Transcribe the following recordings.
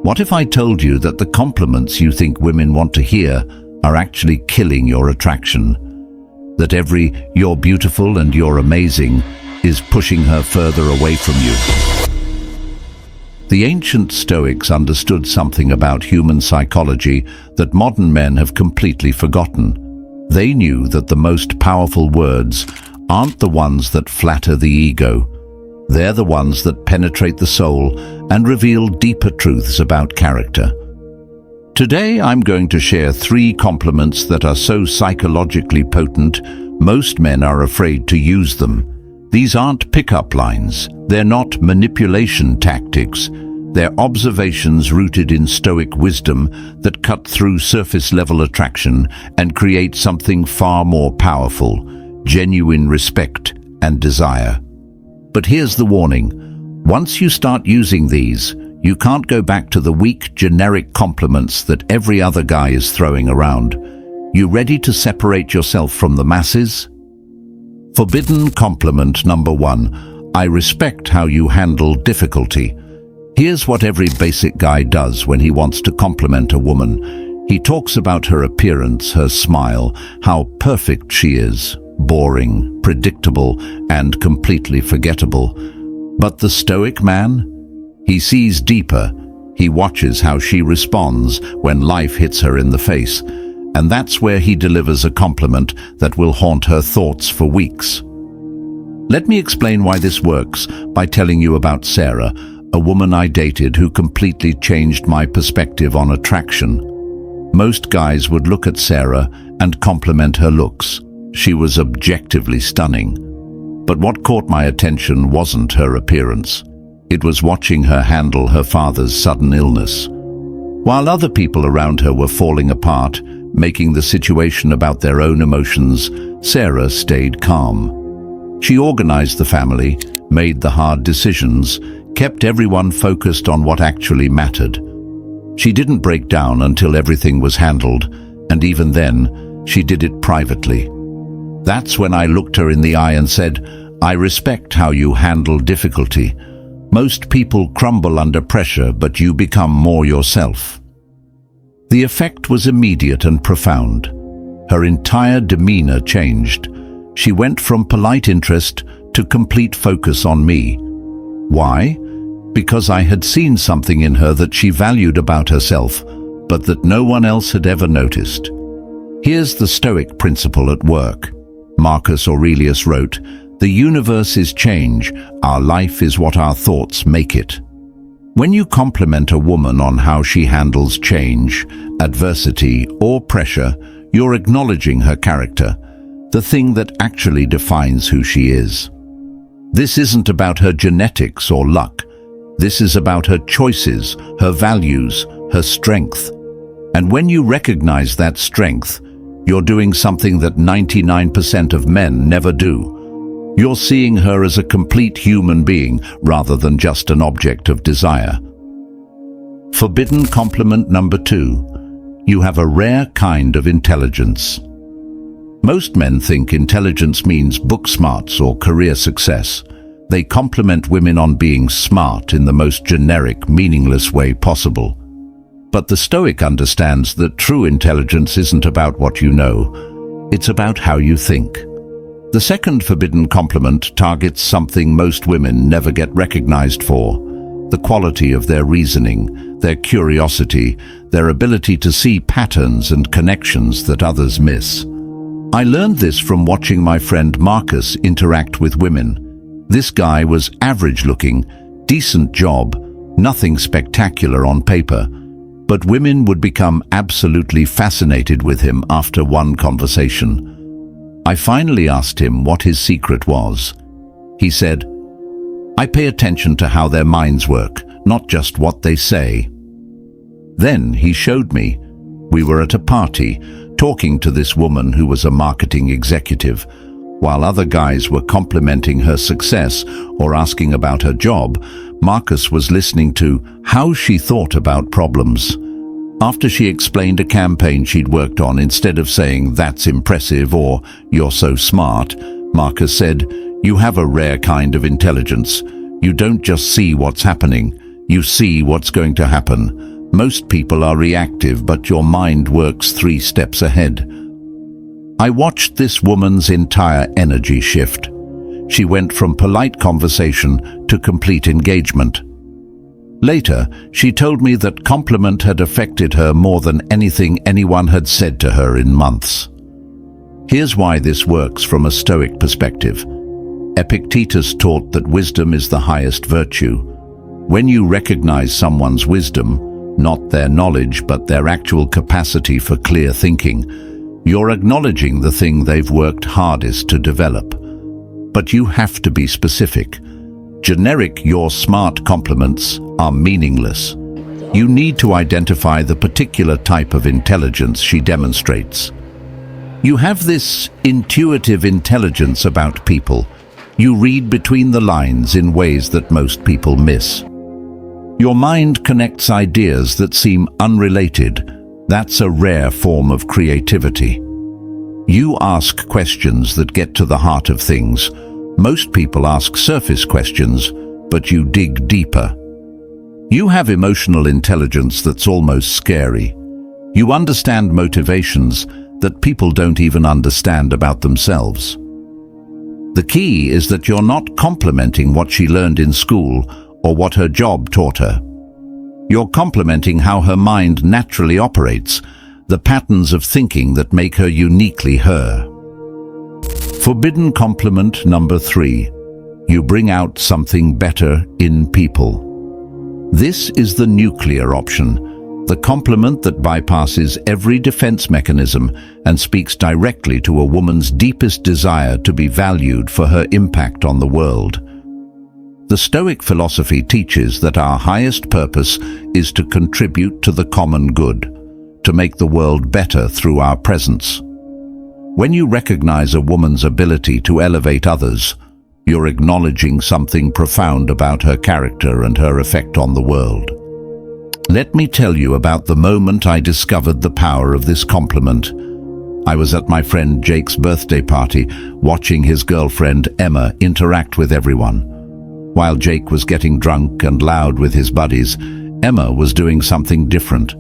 What if I told you that the compliments you think women want to hear are actually killing your attraction? That every "you're beautiful" and "you're amazing" is pushing her further away from you? The ancient Stoics understood something about human psychology that modern men have completely forgotten. They knew that the most powerful words aren't the ones that flatter the ego. They're the ones that penetrate the soul and reveal deeper truths about character. Today I'm going to share 3 compliments that are so psychologically potent, most men are afraid to use them. These aren't pickup lines. They're not manipulation tactics. They're observations rooted in Stoic wisdom that cut through surface-level attraction and create something far more powerful: genuine respect and desire. But here's the warning. Once you start using these, you can't go back to the weak, generic compliments that every other guy is throwing around. You ready to separate yourself from the masses? Forbidden compliment number 1. I respect how you handle difficulty. Here's what every basic guy does when he wants to compliment a woman. He talks about her appearance, her smile, how perfect she is, boring, predictable, and completely forgettable. But the Stoic man? He sees deeper. He watches how she responds when life hits her in the face. And that's where he delivers a compliment that will haunt her thoughts for weeks. Let me explain why this works by telling you about Sarah, a woman I dated who completely changed my perspective on attraction. Most guys would look at Sarah and compliment her looks. She was objectively stunning. But what caught my attention wasn't her appearance. It was watching her handle her father's sudden illness. While other people around her were falling apart, making the situation about their own emotions, Sarah stayed calm. She organized the family, made the hard decisions, kept everyone focused on what actually mattered. She didn't break down until everything was handled, and even then, she did it privately. That's when I looked her in the eye and said, I respect how you handle difficulty. Most people crumble under pressure, but you become more yourself. The effect was immediate and profound. Her entire demeanor changed. She went from polite interest to complete focus on me. Why? Because I had seen something in her that she valued about herself, but that no one else had ever noticed. Here's the Stoic principle at work. Marcus Aurelius wrote, "The universe is change, our life is what our thoughts make it." When you compliment a woman on how she handles change, adversity, or pressure, you're acknowledging her character, the thing that actually defines who she is. This isn't about her genetics or luck. This is about her choices, her values, her strength. And when you recognize that strength, you're doing something that 99% of men never do. You're seeing her as a complete human being rather than just an object of desire. Forbidden compliment number 2. You have a rare kind of intelligence. Most men think intelligence means book smarts or career success. They compliment women on being smart in the most generic, meaningless way possible. But the Stoic understands that true intelligence isn't about what you know. It's about how you think. The second forbidden compliment targets something most women never get recognized for: the quality of their reasoning, their curiosity, their ability to see patterns and connections that others miss. I learned this from watching my friend Marcus interact with women. This guy was average-looking, decent job, nothing spectacular on paper, but women would become absolutely fascinated with him after one conversation. I finally asked him what his secret was. He said, "I pay attention to how their minds work, not just what they say." Then he showed me. We were at a party, talking to this woman who was a marketing executive. While other guys were complimenting her success or asking about her job, Marcus was listening to how she thought about problems. After she explained a campaign she'd worked on, instead of saying, "That's impressive" or "You're so smart," Marcus said, "You have a rare kind of intelligence. You don't just see what's happening. You see what's going to happen. Most people are reactive, but your mind works 3 steps ahead. I watched this woman's entire energy shift. She went from polite conversation to complete engagement. Later, she told me that compliment had affected her more than anything anyone had said to her in months. Here's why this works from a Stoic perspective. Epictetus taught that wisdom is the highest virtue. When you recognize someone's wisdom, not their knowledge but their actual capacity for clear thinking, you're acknowledging the thing they've worked hardest to develop. But you have to be specific. Generic "you're smart" compliments are meaningless. You need to identify the particular type of intelligence she demonstrates. You have this intuitive intelligence about people. You read between the lines in ways that most people miss. Your mind connects ideas that seem unrelated. That's a rare form of creativity. You ask questions that get to the heart of things. Most people ask surface questions, but you dig deeper. You have emotional intelligence that's almost scary. You understand motivations that people don't even understand about themselves. The key is that you're not complimenting what she learned in school or what her job taught her. You're complimenting how her mind naturally operates, the patterns of thinking that make her uniquely her. Forbidden compliment number 3. You bring out something better in people. This is the nuclear option, the compliment that bypasses every defense mechanism and speaks directly to a woman's deepest desire to be valued for her impact on the world. The Stoic philosophy teaches that our highest purpose is to contribute to the common good, to make the world better through our presence. When you recognize a woman's ability to elevate others, you're acknowledging something profound about her character and her effect on the world. Let me tell you about the moment I discovered the power of this compliment. I was at my friend Jake's birthday party, watching his girlfriend Emma interact with everyone. While Jake was getting drunk and loud with his buddies, Emma was doing something different.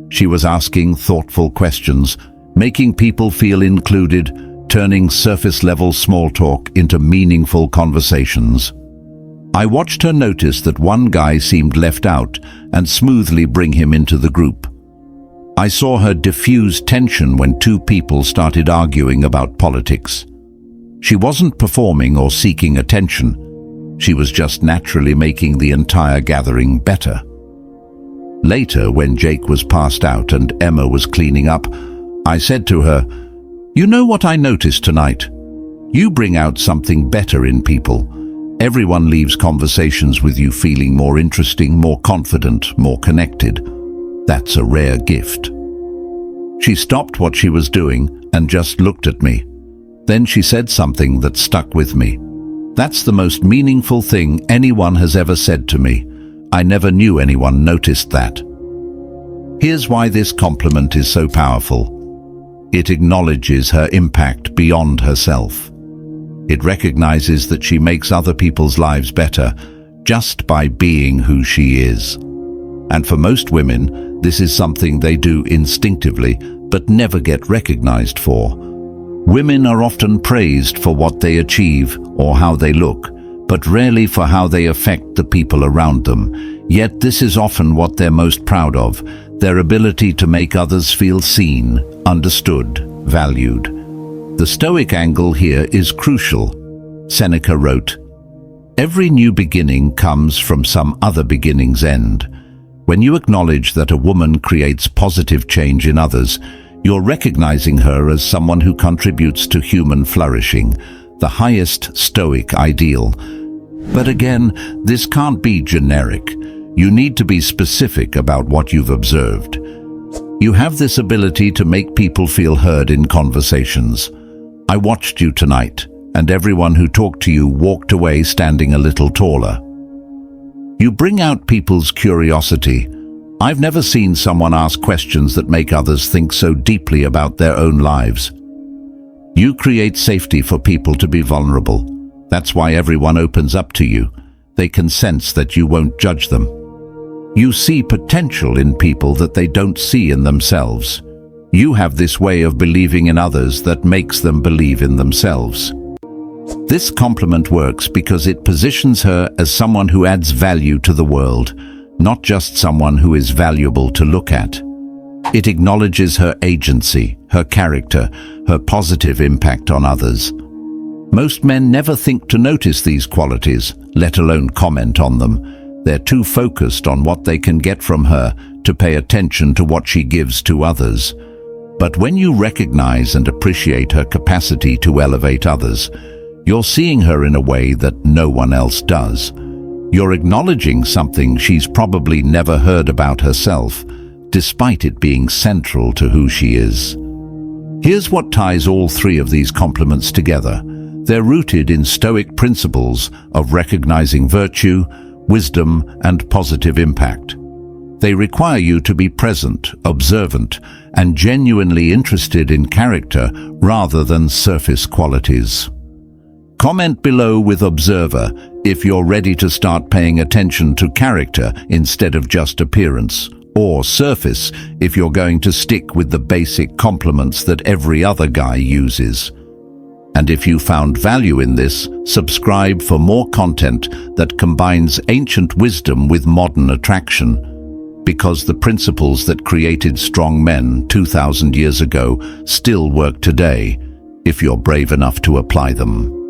She was asking thoughtful questions, making people feel included, turning surface-level small talk into meaningful conversations. I watched her notice that one guy seemed left out and smoothly bring him into the group. I saw her diffuse tension when 2 people started arguing about politics. She wasn't performing or seeking attention. She was just naturally making the entire gathering better. Later, when Jake was passed out and Emma was cleaning up, I said to her, "You know what I noticed tonight? You bring out something better in people. Everyone leaves conversations with you feeling more interesting, more confident, more connected. That's a rare gift." She stopped what she was doing and just looked at me. Then she said something that stuck with me. "That's the most meaningful thing anyone has ever said to me. I never knew anyone noticed that." Here's why this compliment is so powerful. It acknowledges her impact beyond herself. It recognizes that she makes other people's lives better just by being who she is. And for most women, this is something they do instinctively but never get recognized for. Women are often praised for what they achieve or how they look, but rarely for how they affect the people around them. Yet this is often what they're most proud of, their ability to make others feel seen, understood, valued. The Stoic angle here is crucial. Seneca wrote, "Every new beginning comes from some other beginning's end." When you acknowledge that a woman creates positive change in others, you're recognizing her as someone who contributes to human flourishing, the highest Stoic ideal. But again, this can't be generic. You need to be specific about what you've observed. You have this ability to make people feel heard in conversations. I watched you tonight, and everyone who talked to you walked away standing a little taller. You bring out people's curiosity. I've never seen someone ask questions that make others think so deeply about their own lives. You create safety for people to be vulnerable. That's why everyone opens up to you. They can sense that you won't judge them. You see potential in people that they don't see in themselves. You have this way of believing in others that makes them believe in themselves. This compliment works because it positions her as someone who adds value to the world, not just someone who is valuable to look at. It acknowledges her agency, her character, her positive impact on others. Most men never think to notice these qualities, let alone comment on them. They're too focused on what they can get from her to pay attention to what she gives to others. But when you recognize and appreciate her capacity to elevate others, you're seeing her in a way that no one else does. You're acknowledging something she's probably never heard about herself, despite it being central to who she is. Here's what ties all three of these compliments together. They're rooted in Stoic principles of recognizing virtue, wisdom, and positive impact. They require you to be present, observant, and genuinely interested in character rather than surface qualities. Comment below with observer if you're ready to start paying attention to character instead of just appearance, or surface if you're going to stick with the basic compliments that every other guy uses. And if you found value in this, subscribe for more content that combines ancient wisdom with modern attraction, because the principles that created strong men 2,000 years ago still work today, if you're brave enough to apply them.